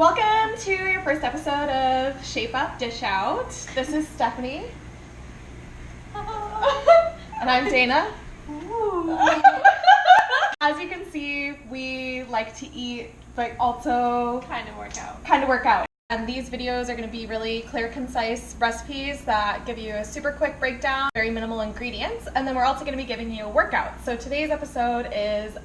Welcome to your first episode of Shape Up, Dish Out. This is Stephanie. And I'm Dana. As you can see, we like to eat, but also kind of work out. And these videos are going to be really clear, concise recipes that give you a super quick breakdown, very minimal ingredients, and then we're also going to be giving you a workout. So today's episode is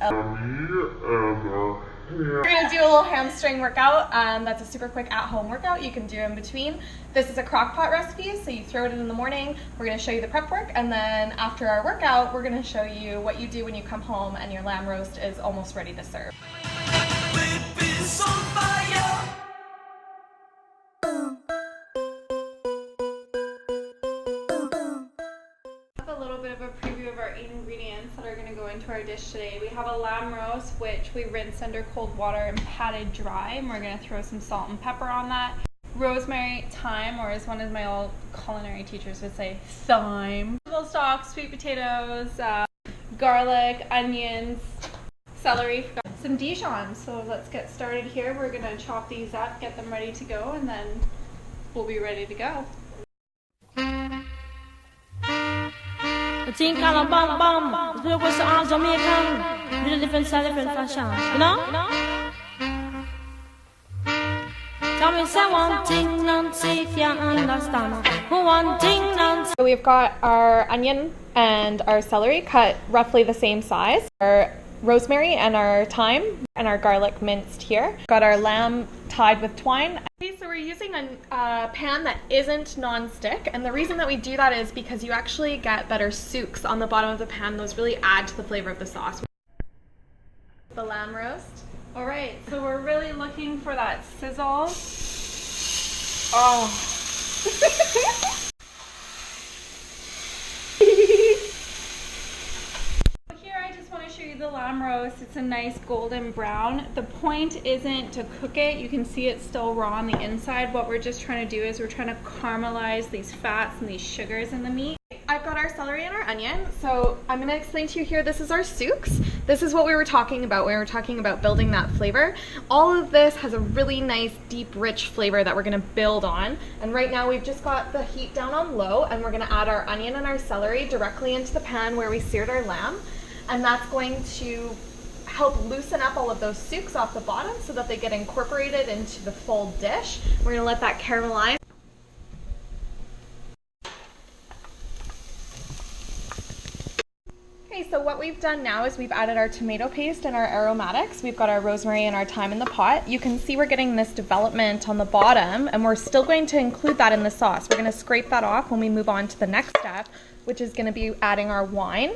we're going to do a little hamstring workout. That's a super quick at-home workout you can do in between. This is a crock pot recipe, so you throw it in the morning. We're going to show you the prep work, and then after our workout, we're going to show you what you do when you come home and your lamb roast is almost ready to serve. A little bit of a preview of our ingredients that are going to go into our dish today. We have a lamb roast, which we rinsed under cold water and patted dry, and we're going to throw some salt and pepper on that. Rosemary, thyme, or as one of my old culinary teachers would say, thyme. Vegetable stock, sweet potatoes, garlic, onions, celery, some Dijon. So let's get started here. We're going to chop these up, get them ready to go, and then we'll be ready to go. Think kind of bam bam. It was all Jamaican, with a different style, different fashion. You know? Tell me, say one thing, Nancy, if you understand. One thing, Nancy. So we've got our onion and our celery cut roughly the same size. Our rosemary and our thyme and our garlic minced here. Got our lamb tied with twine. Okay, so we're using a pan that isn't non-stick, and the reason that we do that is because you actually get better souks on the bottom of the pan. Those really add to the flavor of the sauce. The lamb roast. All right, so we're really looking for that sizzle. Oh. The lamb roast, it's a nice golden brown. The point isn't to cook it. You can see it's still raw on the inside. What we're just trying to do is we're trying to caramelize these fats and these sugars in the meat. I've got our celery and our onion. So I'm going to explain to you here, this is our souks. This is what we were talking about when we were talking about building that flavor. All of this has a really nice, deep, rich flavor that we're going to build on. And right now we've just got the heat down on low, and we're going to add our onion and our celery directly into the pan where we seared our lamb. And that's going to help loosen up all of those souks off the bottom so that they get incorporated into the full dish. We're going to let that caramelize. Okay, so what we've done now is we've added our tomato paste and our aromatics. We've got our rosemary and our thyme in the pot. You can see we're getting this development on the bottom, and we're still going to include that in the sauce. We're going to scrape that off when we move on to the next step, which is going to be adding our wine.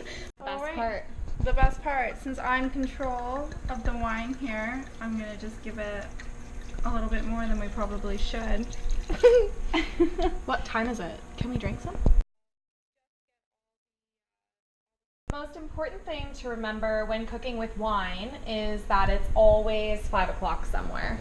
The best part, since I'm in control of the wine here, I'm going to just give it a little bit more than we probably should. What time is it? Can we drink some? The most important thing to remember when cooking with wine is that it's always 5 o'clock somewhere.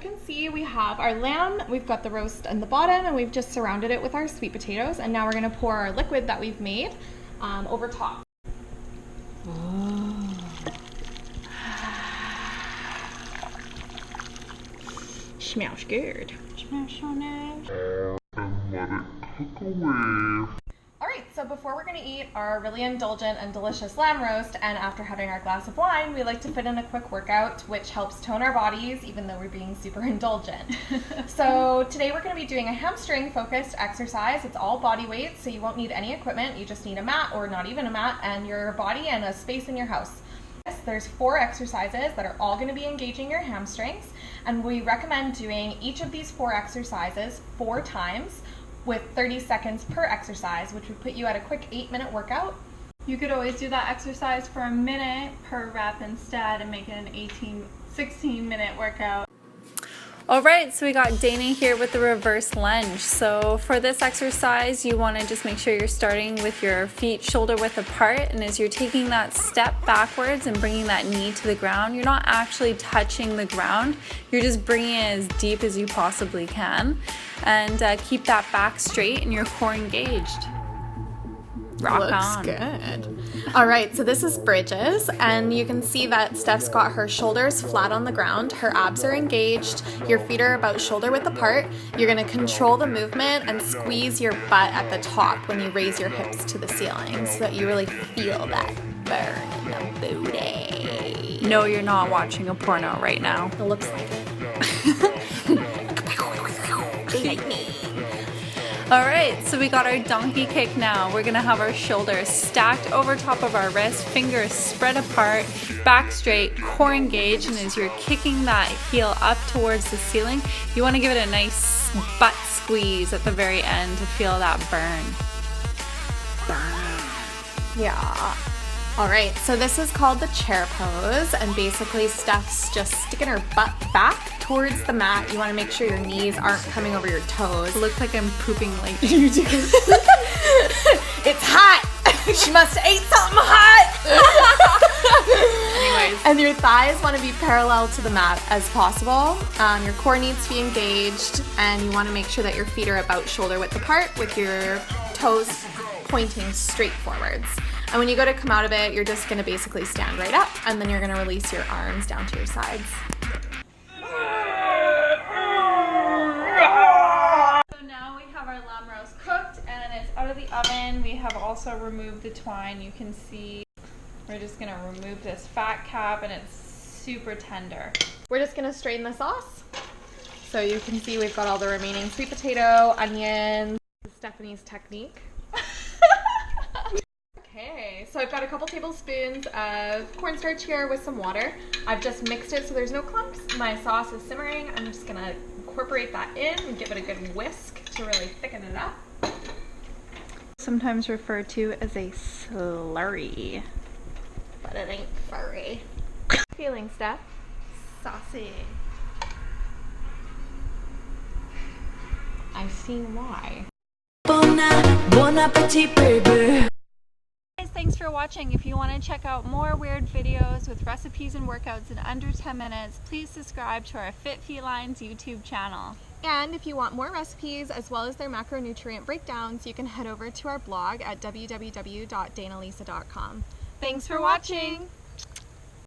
You can see we have our lamb, we've got the roast in the bottom, and we've just surrounded it with our sweet potatoes, and now we're going to pour our liquid that we've made over top. Oh. Smells good. Smells so nice. And let it cook away. Alright, so before we're going to eat our really indulgent and delicious lamb roast, and after having our glass of wine, we like to fit in a quick workout, which helps tone our bodies, even though we're being super indulgent. So today we're going to be doing a hamstring focused exercise. It's all body weight, so you won't need any equipment. You just need a mat, or not even a mat, and your body and a space in your house. There's 4 exercises that are all going to be engaging your hamstrings, and we recommend doing each of these 4 exercises 4 times with 30 seconds per exercise, which would put you at a quick 8-minute workout. You could always do that exercise for a minute per rep instead and make it an 16-minute workout. All right, so we got Dana here with the reverse lunge. So for this exercise, you want to just make sure you're starting with your feet shoulder width apart, and as you're taking that step backwards and bringing that knee to the ground, you're not actually touching the ground, you're just bringing it as deep as you possibly can, and keep that back straight and your core engaged. Rock Looks on. good. All right, so this is Bridges, and you can see that Steph's got her shoulders flat on the ground, her abs are engaged, your feet are about shoulder width apart. You're gonna control the movement and squeeze your butt at the top when you raise your hips to the ceiling so that you really feel that burn in the booty. No, you're not watching a porno right now. It looks like it. Lightning. All right, so we got our donkey kick now. We're gonna have our shoulders stacked over top of our wrist, fingers spread apart, back straight, core engaged, and as you're kicking that heel up towards the ceiling, you wanna give it a nice butt squeeze at the very end to feel that burn. Yeah. All right, so this is called the chair pose, and basically Steph's just sticking her butt back towards the mat. You want to make sure your knees aren't coming over your toes. It looks like I'm pooping like You do. It's hot. She must have ate something hot. Anyways. And your thighs want to be parallel to the mat as possible. Your core needs to be engaged, and you want to make sure that your feet are about shoulder width apart with your toes pointing straight forwards. And when you go to come out of it, you're just going to basically stand right up, and then you're going to release your arms down to your sides. So now we have our lamb roast cooked and it's out of the oven. We have also removed the twine. You can see we're just gonna remove this fat cap and it's super tender. We're just going to strain the sauce. So you can see we've got all the remaining sweet potato, onions, Stephanie's technique. Okay, so I've got a couple tablespoons of cornstarch here with some water. I've just mixed it so there's no clumps. My sauce is simmering. I'm just gonna incorporate that in and give it a good whisk to really thicken it up. Sometimes referred to as a slurry. But it ain't furry. Feeling, Steph? Saucy. I see why. Bon appetit, baby. Guys, thanks for watching. If you want to check out more weird videos with recipes and workouts in under 10 minutes, please subscribe to our Fit Felines YouTube channel. And if you want more recipes as well as their macronutrient breakdowns, you can head over to our blog at www.danalisa.com. Thanks for watching!